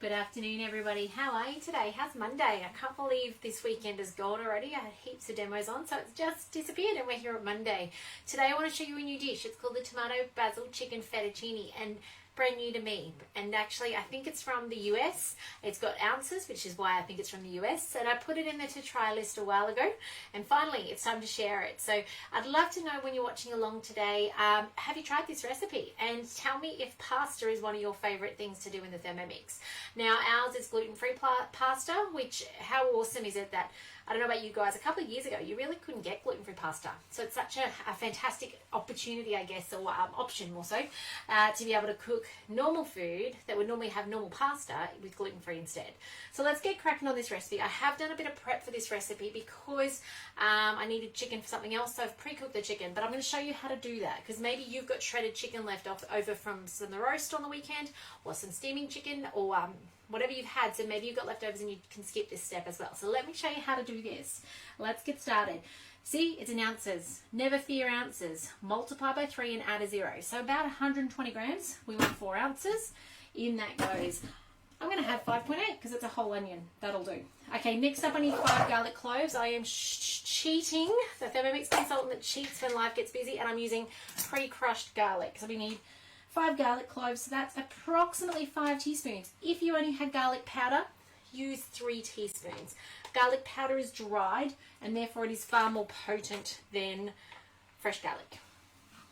Good afternoon, everybody. How are you today? How's Monday? I can't believe this weekend is gone already. I had heaps of demos on, so it's just disappeared and we're here on Monday. Today I want to show you a new dish. It's called the tomato basil chicken fettuccine, and brand new to me. And actually, I think it's from the US. It's got ounces, which is why I think it's from the US. And I put it in the to try list a while ago. And finally, it's time to share it. So I'd love to know when you're watching along today, have you tried this recipe? And tell me if pasta is one of your favorite things to do in the Thermomix. Now, ours is gluten-free pasta, which, how awesome is it that, I don't know about you guys, a couple of years ago, you really couldn't get gluten-free pasta. So it's such a fantastic opportunity, I guess, or option more so, to be able to cook normal food that would normally have normal pasta with gluten-free instead. So let's get cracking on this recipe. I have done a bit of prep for this recipe because I needed chicken for something else, so I've pre-cooked the chicken, but I'm going to show you how to do that, because maybe you've got shredded chicken left over from the roast on the weekend, or some steaming chicken, or whatever you've had, so maybe you've got leftovers and you can skip this step as well. So let me show you how to do this. Let's get started. See, it's in ounces. Never fear ounces. Multiply by 3 and add a 0. So about 120 grams. We want 4 ounces. In that goes, I'm going to have 5.8 because it's a whole onion. That'll do. Okay, next up I need 5 garlic cloves. I am cheating, the Thermomix consultant that cheats when life gets busy, and I'm using pre-crushed garlic. So we need 5 garlic cloves, so that's approximately 5 teaspoons. If you only had garlic powder, use 3 teaspoons. Garlic powder is dried, and therefore it is far more potent than fresh garlic.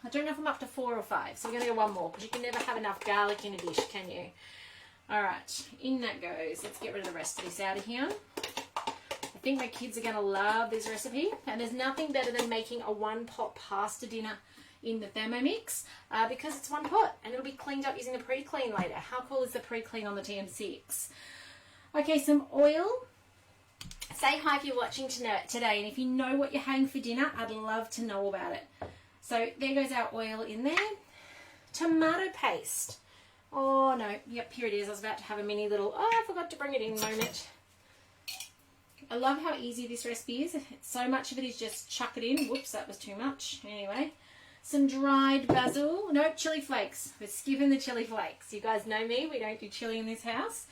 I don't know if I'm up to 4 or 5, so we're going to go one more, because you can never have enough garlic in a dish, can you? Alright, in that goes. Let's get rid of the rest of this out of here. I think my kids are going to love this recipe, and there's nothing better than making a one-pot pasta dinner in the Thermomix, because it's one pot and it'll be cleaned up using the pre-clean later. How cool is the pre-clean on the TM6? Okay, some oil. Say hi if you're watching today, and if you know what you're having for dinner, I'd love to know about it. So there goes our oil in there. Tomato paste. Oh no, yep, here it is. I was about to have a mini little, I forgot to bring it in moment. I love how easy this recipe is. So much of it is just chuck it in. Whoops, that was too much. Anyway. Some dried basil. Nope, chili flakes. We're skipping the chili flakes. You guys know me. We don't do chili in this house.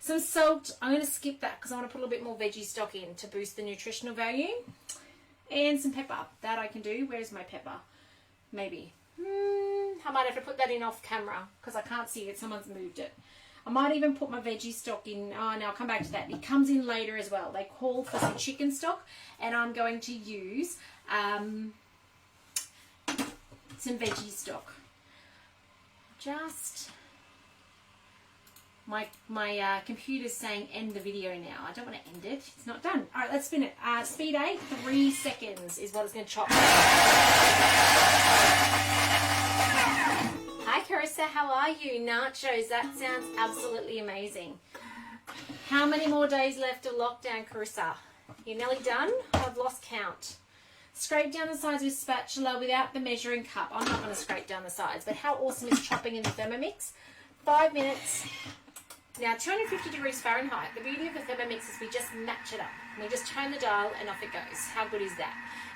Some salt. I'm going to skip that because I want to put a little bit more veggie stock in to boost the nutritional value. And some pepper. That I can do. Where's my pepper? Maybe. I might have to put that in off camera because I can't see it. Someone's moved it. I might even put my veggie stock in. Oh, no, I'll come back to that. It comes in later as well. They call for some chicken stock, and I'm going to use some veggie stock. Just my computer's saying end the video now. I don't want to end it. It's not done. All right, let's spin it. Speed 8, 3 seconds is what it's going to chop. Hi Carissa, how are you? Nachos, that sounds absolutely amazing. How many more days left of lockdown, Carissa? You're nearly done? I've lost count. Scrape down the sides with spatula without the measuring cup. I'm not going to scrape down the sides, but how awesome is chopping in the Thermomix? 5 minutes. Now, 250 degrees Fahrenheit. The beauty of the Thermomix is we just match it up. We just turn the dial and off it goes. How good is that?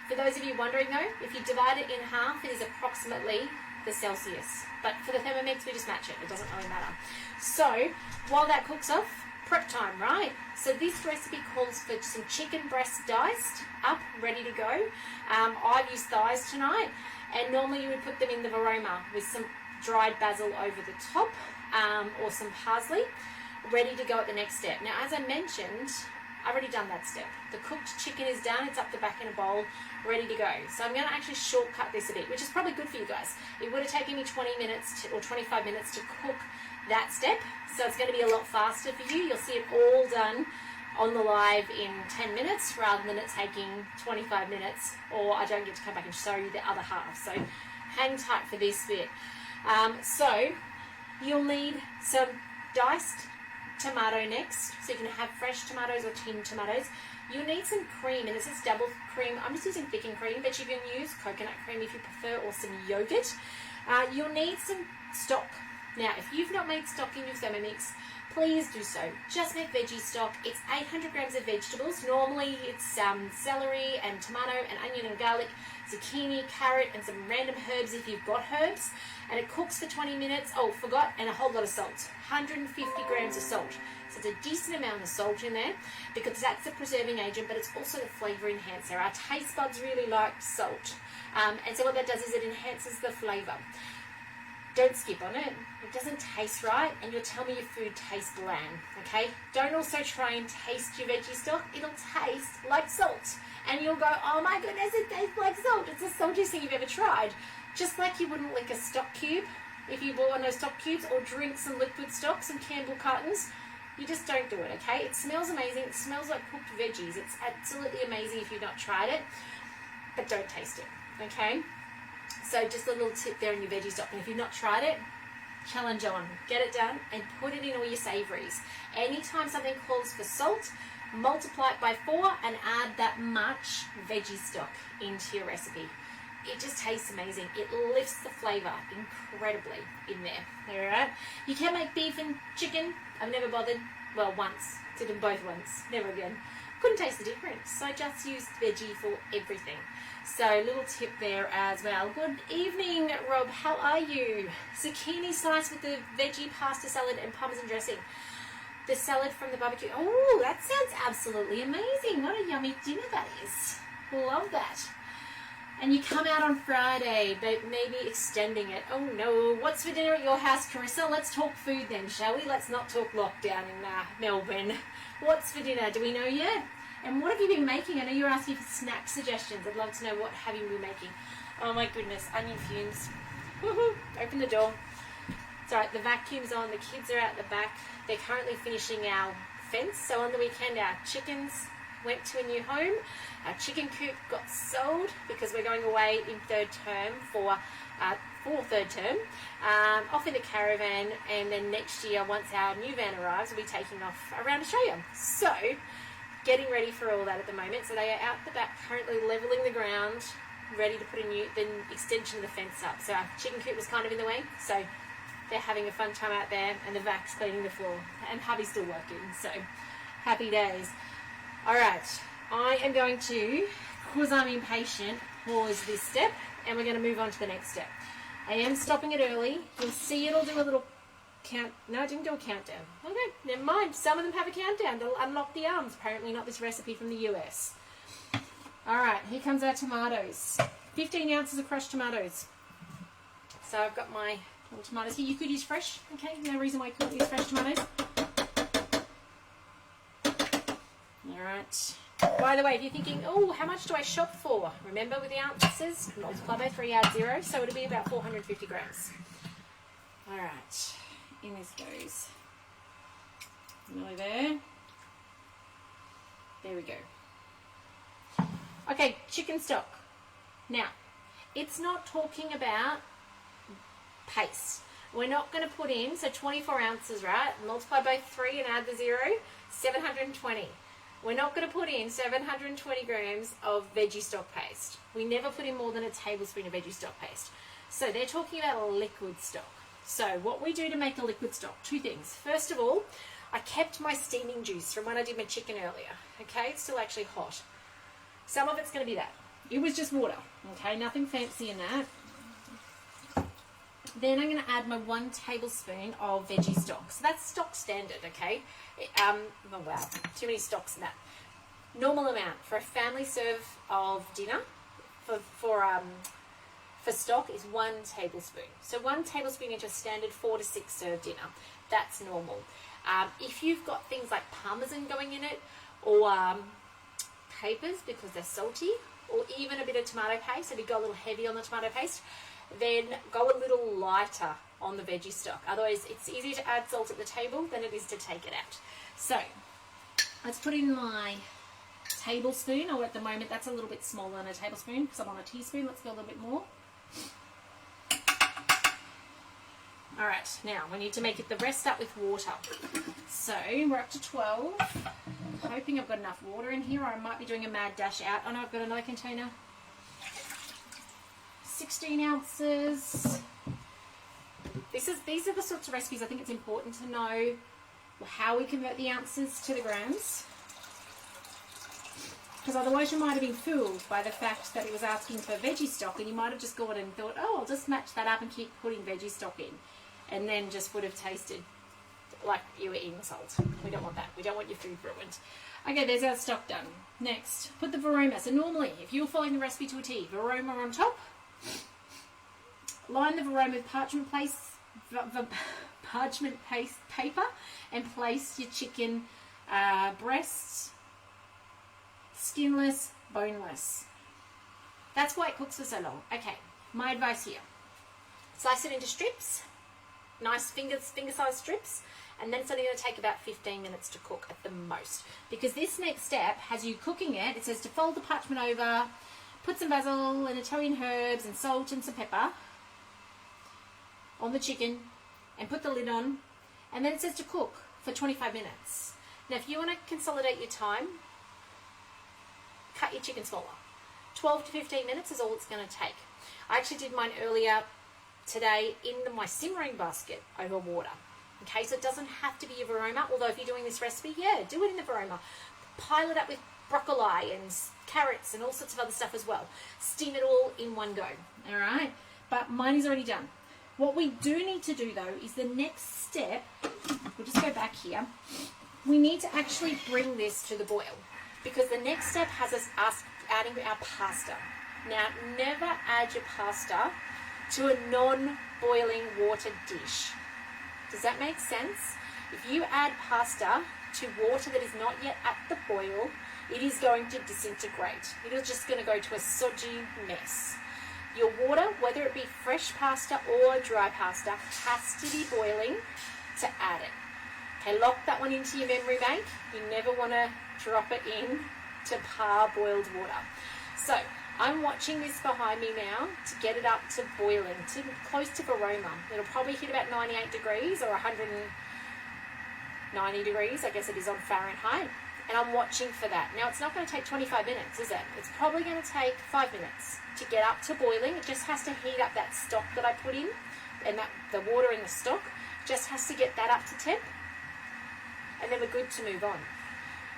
For those of you wondering though, if you divide it in half, it is approximately the Celsius. But for the Thermomix, we just match it. It doesn't really matter. So, while that cooks off, prep time, right? So this recipe calls for some chicken breasts diced up, ready to go. I've used thighs tonight, and normally you would put them in the varoma with some dried basil over the top, or some parsley, ready to go at the next step. Now, as I mentioned, I've already done that step. The cooked chicken is done. It's up the back in a bowl, ready to go. So I'm going to actually shortcut this a bit, which is probably good for you guys. It would have taken me 20 minutes or 25 minutes to cook that step, so it's going to be a lot faster for you. You'll see it all done on the live in 10 minutes rather than it taking 25 minutes, or I don't get to come back and show you the other half. So hang tight for this bit. So you'll need some diced tomato next, so you can have fresh tomatoes or tinned tomatoes. You'll need some cream, and this is double cream. I'm just using thickened cream, but you can use coconut cream if you prefer, or some yogurt. You'll need some stock. Now, if you've not made stock in your Thermomix, please do so. Just make veggie stock. It's 800 grams of vegetables. Normally it's celery and tomato and onion and garlic, zucchini, carrot, and some random herbs if you've got herbs. And it cooks for 20 minutes. Oh, forgot, and a whole lot of salt. 150 grams of salt. So it's a decent amount of salt in there because that's a preserving agent, but it's also the flavour enhancer. Our taste buds really like salt. And so what that does is it enhances the flavour. Don't skip on it. It doesn't taste right, and you'll tell me your food tastes bland, okay? Don't also try and taste your veggie stock. It'll taste like salt. And you'll go, oh my goodness, it tastes like salt. It's the saltiest thing you've ever tried. Just like you wouldn't lick a stock cube if you bought one of those stock cubes, or drink some liquid stock, some Campbell cartons. You just don't do it, okay? It smells amazing. It smells like cooked veggies. It's absolutely amazing if you've not tried it, but don't taste it, okay? So just a little tip there in your veggie stock. And if you've not tried it, challenge on. Get it done and put it in all your savouries. Anytime something calls for salt, multiply it by 4 and add that much veggie stock into your recipe. It just tastes amazing. It lifts the flavour incredibly in there. All right. You can make beef and chicken. I've never bothered. Well, once. Did them both once. Never again. Couldn't taste the difference. So I just used veggie for everything. So little tip there as well. Good evening, Rob. How are you? Zucchini slice with the veggie pasta salad and parmesan dressing. The salad from the barbecue. Oh, that sounds absolutely amazing. What a yummy dinner that is. Love that. And you come out on Friday, but maybe extending it. Oh no, what's for dinner at your house, Carissa? Let's talk food then, shall we? Let's not talk lockdown in Melbourne. What's for dinner? Do we know yet? And what have you been making? I know you're asking for snack suggestions. I'd love to know what have you been making. Oh my goodness, onion fumes. Woohoo, open the door. It's alright, the vacuum's on, the kids are out the back. They're currently finishing our fence. So on the weekend, our chickens went to a new home. Our chicken coop got sold because we're going away in third term for third term, off in the caravan, and then next year, once our new van arrives, we'll be taking off around Australia. So, getting ready for all that at the moment. So they are out the back, currently levelling the ground, ready to put the extension of the fence up. So our chicken coop was kind of in the way, so they're having a fun time out there, and the vac's cleaning the floor, and hubby's still working, so happy days. All right, I am going to, because I'm impatient, pause this step, and we're going to move on to the next step. I am stopping it early. You'll see it'll do a little count. No, it didn't do a countdown. Okay, never mind. Some of them have a countdown. They'll unlock the arms. Apparently not this recipe from the US. All right, here comes our tomatoes. 15 ounces of crushed tomatoes. So I've got my little tomatoes here. You could use fresh, okay? No reason why you couldn't use fresh tomatoes. All right. By the way, if you're thinking, oh, how much do I shop for? Remember with the ounces, multiply by 3, add 0, so it'll be about 450 grams. All right, in this goes. Nearly there. There we go. Okay, chicken stock. Now, it's not talking about paste. We're not going to put in, so 24 ounces, right? Multiply by 3 and add the 0, 720. We're not going to put in 720 grams of veggie stock paste. We never put in more than a tablespoon of veggie stock paste. So they're talking about a liquid stock. So what we do to make a liquid stock, 2 things. First of all, I kept my steaming juice from when I did my chicken earlier. Okay, it's still actually hot. Some of it's going to be that. It was just water. Okay, nothing fancy in that. Then I'm going to add my 1 tablespoon of veggie stock. So that's stock standard, okay? Oh wow, too many stocks in that. Normal amount for a family serve of dinner for stock is 1 tablespoon. So 1 tablespoon into a standard 4 to 6 serve dinner. That's normal. If you've got things like parmesan going in it, or capers because they're salty, or even a bit of tomato paste, if you go a little heavy on the tomato paste, then go a little lighter on the veggie stock. Otherwise, it's easier to add salt at the table than it is to take it out. So, let's put in my tablespoon, or at the moment, that's a little bit smaller than a tablespoon, because I'm on a teaspoon. Let's go a little bit more. All right, now we need to make it the rest up with water. So, we're up to 12. I'm hoping I've got enough water in here, or I might be doing a mad dash out. Oh no, I've got another container. 16 ounces. These are the sorts of recipes I think it's important to know how we convert the ounces to the grams. Because otherwise you might have been fooled by the fact that it was asking for veggie stock, and you might have just gone and thought, oh, I'll just match that up and keep putting veggie stock in, and then just would have tasted like you were eating salt. We don't want that. We don't want your food ruined. Okay, there's our stock done. Next, put the varoma. So normally, if you're following the recipe to a T, varoma on top. Line the varoma with parchment paper, and place your chicken breasts, skinless, boneless. That's why it cooks for so long. Okay, my advice here. Slice it into strips, nice finger-sized strips, and then it's only going to take about 15 minutes to cook at the most. Because this next step has you cooking it. It says to fold the parchment over, put some basil and Italian herbs and salt and some pepper on the chicken, and put the lid on, and then it says to cook for 25 minutes. Now, if you want to consolidate your time, cut your chicken smaller. 12 to 15 minutes is all it's going to take. I actually did mine earlier today in my simmering basket over water. Okay, so it doesn't have to be a varoma, although if you're doing this recipe, yeah, do it in the varoma. Pile it up with broccoli and carrots and all sorts of other stuff as well. Steam it all in one go, all right? But mine is already done. What we do need to do, though, is the next step. We'll just go back here. We need to actually bring this to the boil, because the next step has us adding our pasta. Now, never add your pasta to a non-boiling water dish. Does that make sense? If you add pasta to water that is not yet at the boil, it is going to disintegrate. It is just going to go to a soggy mess. Your water, whether it be fresh pasta or dry pasta, has to be boiling to add it. Okay, lock that one into your memory bank. You never want to drop it in to parboiled water. So I'm watching this behind me now to get it up to boiling, to close to varoma. It'll probably hit about 98 degrees or 190 degrees, I guess it is on Fahrenheit. And I'm watching for that. Now, it's not going to take 25 minutes, is it? It's probably going to take 5 minutes to get up to boiling. It just has to heat up that stock that I put in, and that the water in the stock just has to get that up to temp, and then we're good to move on.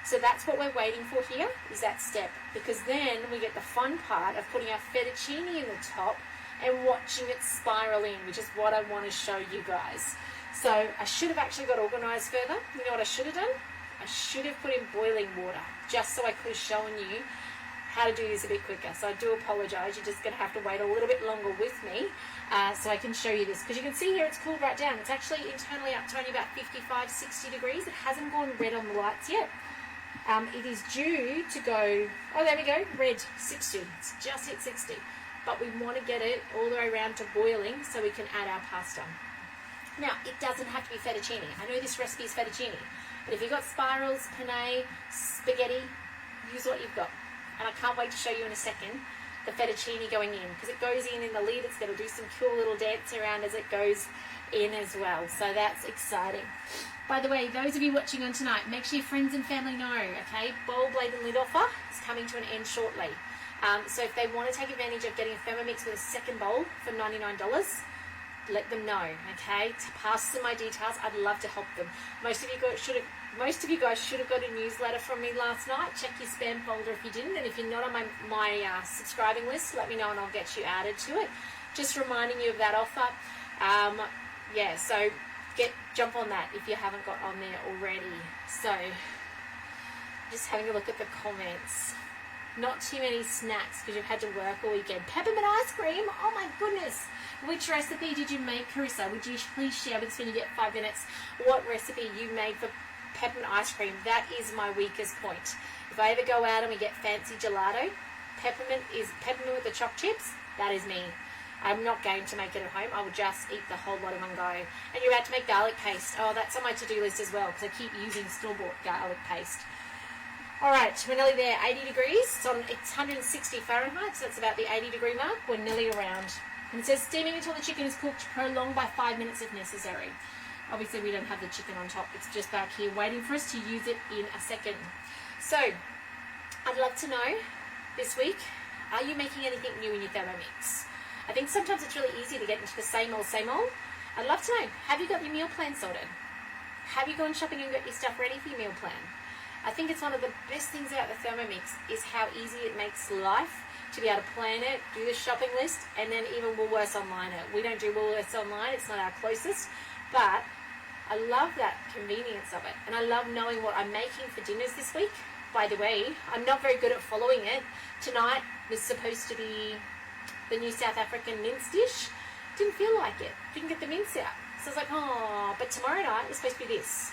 So that's what we're waiting for here, is that step, because then we get the fun part of putting our fettuccine in the top and watching it spiral in, which is what I want to show you guys. So I should have actually got organised further. You know what I should have done? I should have put in boiling water, just so I could have shown you how to do this a bit quicker. So I do apologise. You're just going to have to wait a little bit longer with me so I can show you this. Because you can see here it's cooled right down. It's actually internally up to only about 55, 60 degrees. It hasn't gone red on the lights yet. It is due to go, oh, there we go, red, 60. It's just hit 60. But we want to get it all the way around to boiling so we can add our pasta. Now, it doesn't have to be fettuccine. I know this recipe is fettuccine. But if you've got spirals, penne, spaghetti, use what you've got. And I can't wait to show you in a second the fettuccine going in, because it goes in the lid. It's going to do some cool little dance around as it goes in as well. So that's exciting. By the way, those of you watching on tonight, make sure your friends and family know, okay? Bowl, blade and lid offer is coming to an end shortly. So if they want to take advantage of getting a Thermomix with a second bowl for $99, let them know, okay? To pass them my details. I'd love to help them. Most of you guys should have got a newsletter from me last night. Check your spam folder if you didn't, and if you're not on my subscribing list, let me know and I'll get you added to it. Just reminding you of that offer. Yeah, so jump on that if you haven't got on there already. So just having a look at the comments. Not too many snacks because you've had to work all weekend. Peppermint ice cream, oh my goodness. Which recipe did you make, Carissa? Would you please share with us when you get 5 minutes what recipe you made for peppermint ice cream? That is my weakest point. If I ever go out and we get fancy gelato, peppermint with the choc chips, that is me. I'm not going to make it at home. I will just eat the whole lot in one go. And you're about to make garlic paste. Oh, that's on my to-do list as well, because I keep using store-bought garlic paste. All right, we're nearly there. 80 degrees. It's 160 Fahrenheit, so that's about the 80 degree mark. We're nearly around. And it says steaming until the chicken is cooked, prolonged by 5 minutes if necessary. Obviously, we don't have the chicken on top. It's just back here waiting for us to use it in a second. So, I'd love to know this week, are you making anything new in your Thermomix? I think sometimes it's really easy to get into the same old, I'd love to know, have you got your meal plan sorted? Have you gone shopping and got your stuff ready for your meal plan? I think it's one of the best things about the Thermomix is how easy it makes life to be able to plan it, do the shopping list, and then even Woolworths Online it. We don't do Woolworths Online, it's not our closest, but I love that convenience of it. And I love knowing what I'm making for dinners this week. By the way, I'm not very good at following it. Tonight was supposed to be the new South African mince dish. Didn't feel like it. Didn't get the mince out. So I was like, oh, but tomorrow night is supposed to be this.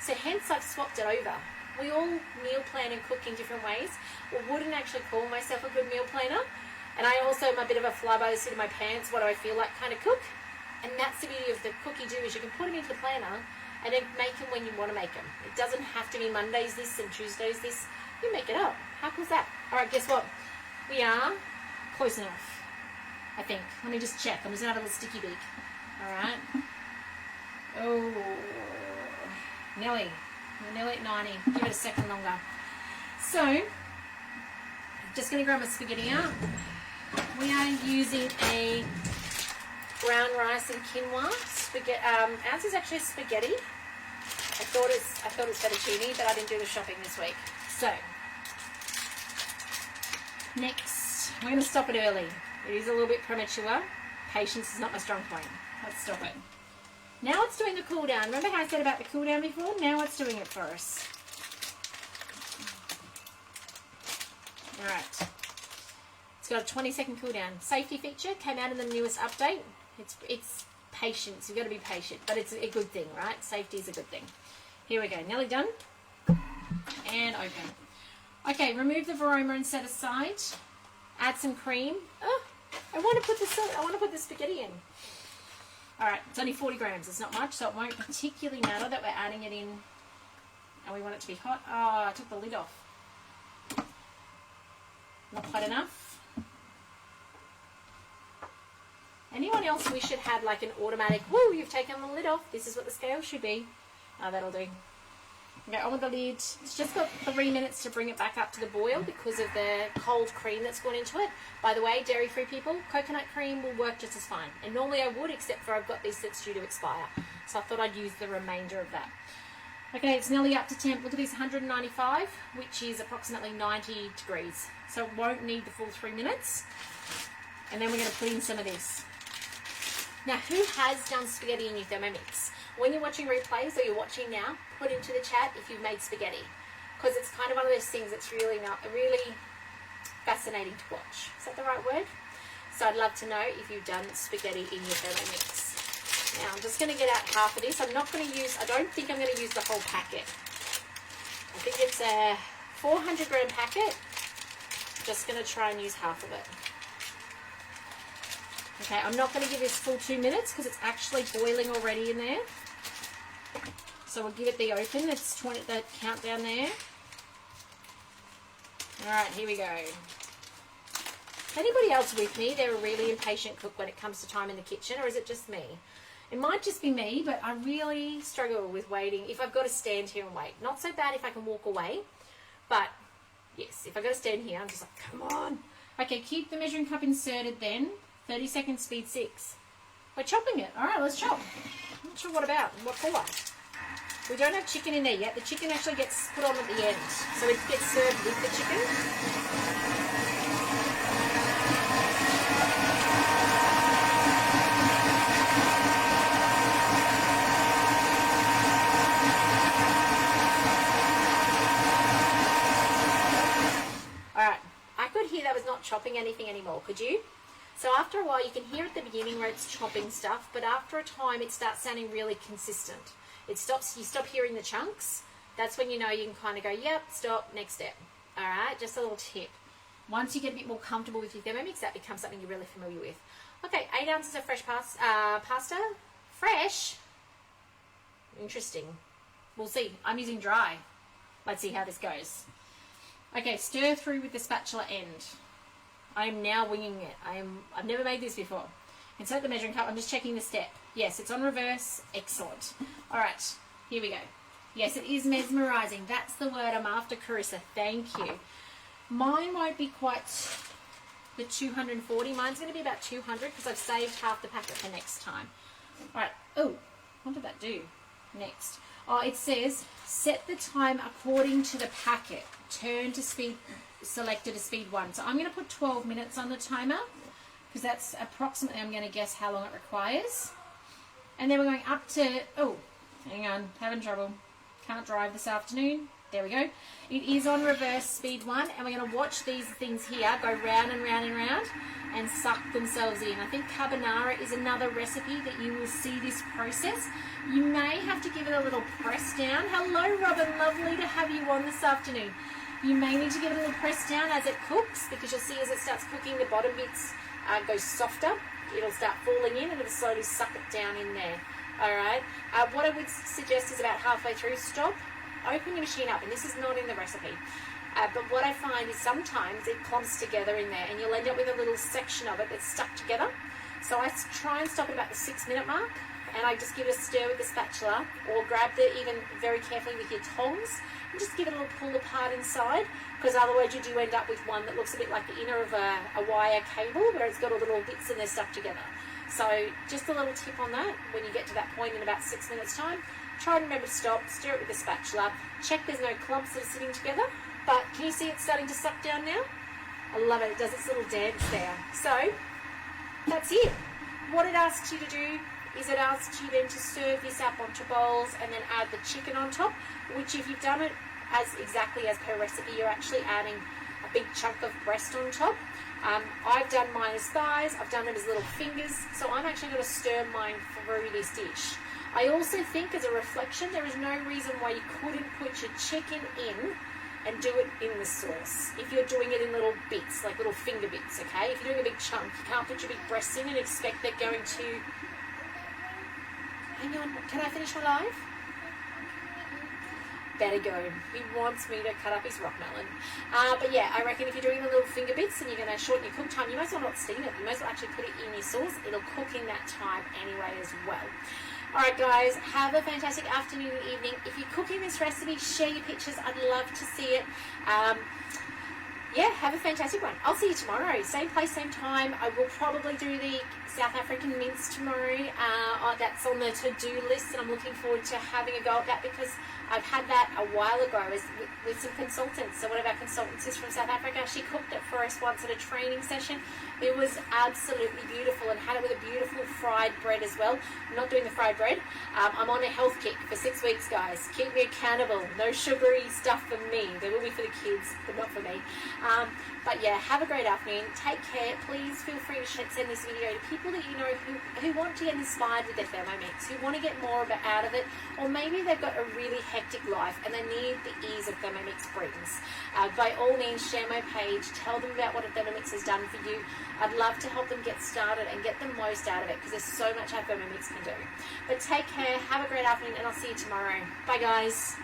So hence I've swapped it over. We all meal plan and cook in different ways. I wouldn't actually call myself a good meal planner. And I also am a bit of a fly by the seat of my pants, what do I feel like kind of cook. And that's the beauty of the cookie do is you can put them into the planner and then make them when you want to make them. It doesn't have to be Mondays this and Tuesdays this. You make it up. How cool is that? All right, guess what? We are close enough, I think. Let me just check. I'm just going to have a little sticky beak. All right. Oh, Nelly. We're nearly at 90. Give it a second longer. So, just going to grab my spaghetti out. We are using a brown rice and quinoa spaghetti. Ours is actually spaghetti. I thought it's fettuccine, but I didn't do the shopping this week. So, next, we're going to stop it early. It is a little bit premature. Patience is not my strong point. Let's stop it. Now it's doing the cool down. Remember how I said about the cool down before? Now it's doing it for us. Alright. It's got a 20-second cool down. Safety feature came out in the newest update. It's patience. You've got to be patient. But it's a good thing, right? Safety is a good thing. Here we go. Nearly done. And open. Okay, remove the varoma and set aside. Add some cream. Oh, I want to put the spaghetti in. Alright, it's only 40 grams. It's not much, so it won't particularly matter that we're adding it in. And we want it to be hot. Oh, I took the lid off. Not quite enough. Anyone else wish it had like an automatic, woo, you've taken the lid off. This is what the scale should be. Oh, that'll do. Okay, on with the lid. It's just got 3 minutes to bring it back up to the boil because of the cold cream that's gone into it. By the way, dairy-free people, coconut cream will work just as fine. And normally I would, except for I've got this that's due to expire. So I thought I'd use the remainder of that. Okay, it's nearly up to temp. Look at this, 195, which is approximately 90 degrees. So it won't need the full 3 minutes. And then we're going to put in some of this. Now, who has done spaghetti in your Thermomix? When you're watching replays or you're watching now, put into the chat if you've made spaghetti. Because it's kind of one of those things that's really fascinating to watch. Is that the right word? So I'd love to know if you've done spaghetti in your Thermomix. Now I'm just going to get out half of this. I don't think I'm going to use the whole packet. I think it's a 400 gram packet. Just going to try and use half of it. Okay, I'm not going to give this full 2 minutes because it's actually boiling already in there. So we'll give it the open. It's 20, the countdown there. Alright, here we go. Anybody else with me? They're a really impatient cook when it comes to time in the kitchen, or is it just me? It might just be me, but I really struggle with waiting if I've got to stand here and wait. Not so bad if I can walk away, but yes, if I've got to stand here, I'm just like, come on. Okay, keep the measuring cup inserted then. 30 seconds, speed 6. We're chopping it. All right, let's chop. I'm not sure what about. What for? We don't have chicken in there yet. The chicken actually gets put on at the end. So it gets served with the chicken. Alright, I could hear that was not chopping anything anymore, could you? So after a while, you can hear at the beginning where it's chopping stuff, but after a time, it starts sounding really consistent. You stop hearing the chunks. That's when you know you can kind of go, yep, stop, next step. All right, just a little tip. Once you get a bit more comfortable with your Thermomix, that becomes something you're really familiar with. Okay, 8 ounces of fresh pasta. Fresh? Interesting. We'll see. I'm using dry. Let's see how this goes. Okay, stir through with the spatula end. I am now winging it. I've never made this before. Insert the measuring cup. I'm just checking the step. Yes, it's on reverse. Excellent. All right, here we go. Yes, it is mesmerizing. That's the word I'm after, Carissa. Thank you. Mine won't be quite the 240. Mine's going to be about 200 because I've saved half the packet for next time. Alright, oh, what did that do next? Oh, it says, set the time according to the packet. Turn to speed, selected to speed 1. So I'm going to put 12 minutes on the timer, because that's approximately, I'm going to guess how long it requires. And then we're going up to, oh, hang on, having trouble. Can't drive this afternoon. There we go. It is on reverse speed 1, and we're going to watch these things here go round and round and round and suck themselves in. I think carbonara is another recipe that you will see this process. You may have to give it a little press down. Hello, Robin. Lovely to have you on this afternoon. You may need to give it a little press down as it cooks, because you'll see as it starts cooking, the bottom bits go softer. It'll start falling in and it'll slowly suck it down in there. All right. What I would suggest is about halfway through, stop, open your machine up, and this is not in the recipe. But what I find is sometimes it clumps together in there and you'll end up with a little section of it that's stuck together. So I try and stop at about the 6-minute mark, and I just give it a stir with the spatula, or grab it even very carefully with your tongs and just give it a little pull apart inside, because otherwise you do end up with one that looks a bit like the inner of a wire cable, where it's got all the little bits and they're stuck together. So just a little tip on that: when you get to that point in about 6 minutes time, try and remember to stop, stir it with the spatula, check there's no clumps that are sitting together. But can you see it's starting to suck down now? I love it. It does its little dance there. So that's it. What it asks you to do is it asks you then to serve this up onto bowls and then add the chicken on top, which if you've done it as exactly as per recipe, you're actually adding a big chunk of breast on top. I've done mine as thighs. I've done them as little fingers. So I'm actually going to stir mine through this dish. I also think, as a reflection, there is no reason why you couldn't put your chicken in and do it in the sauce if you're doing it in little bits, like little finger bits, okay? If you're doing a big chunk, you can't put your big breasts in and expect they're going to... Hang on, can I finish my live? Better go. He wants me to cut up his rock melon. But yeah, I reckon if you're doing the little finger bits and you're going to shorten your cook time, you might as well not steam it. You might as well actually put it in your sauce. It'll cook in that time anyway as well. Alright guys, have a fantastic afternoon and evening. If you're cooking this recipe, share your pictures. I'd love to see it. Yeah, have a fantastic one. I'll see you tomorrow. Same place, same time. I will probably do the South African mince tomorrow. That's on the to-do list, and I'm looking forward to having a go at that, because I've had that a while ago with some consultants. So one of our consultants is from South Africa. She cooked it for us once at a training session. It was absolutely beautiful, and had it with a beautiful fried bread as well. I'm not doing the fried bread. I'm on a health kick for 6 weeks, guys. Keep me accountable. No sugary stuff for me. There will be for the kids, but not for me. But yeah, have a great afternoon. Take care. Please feel free to send this video to people that you know who want to get inspired with their Thermomix, who want to get more out of it, or maybe they've got a really hectic life and they need the ease of Thermomix brings. By all means, share my page. Tell them about what a Thermomix has done for you. I'd love to help them get started and get the most out of it, because there's so much our Thermomix can do. But take care. Have a great afternoon, and I'll see you tomorrow. Bye, guys.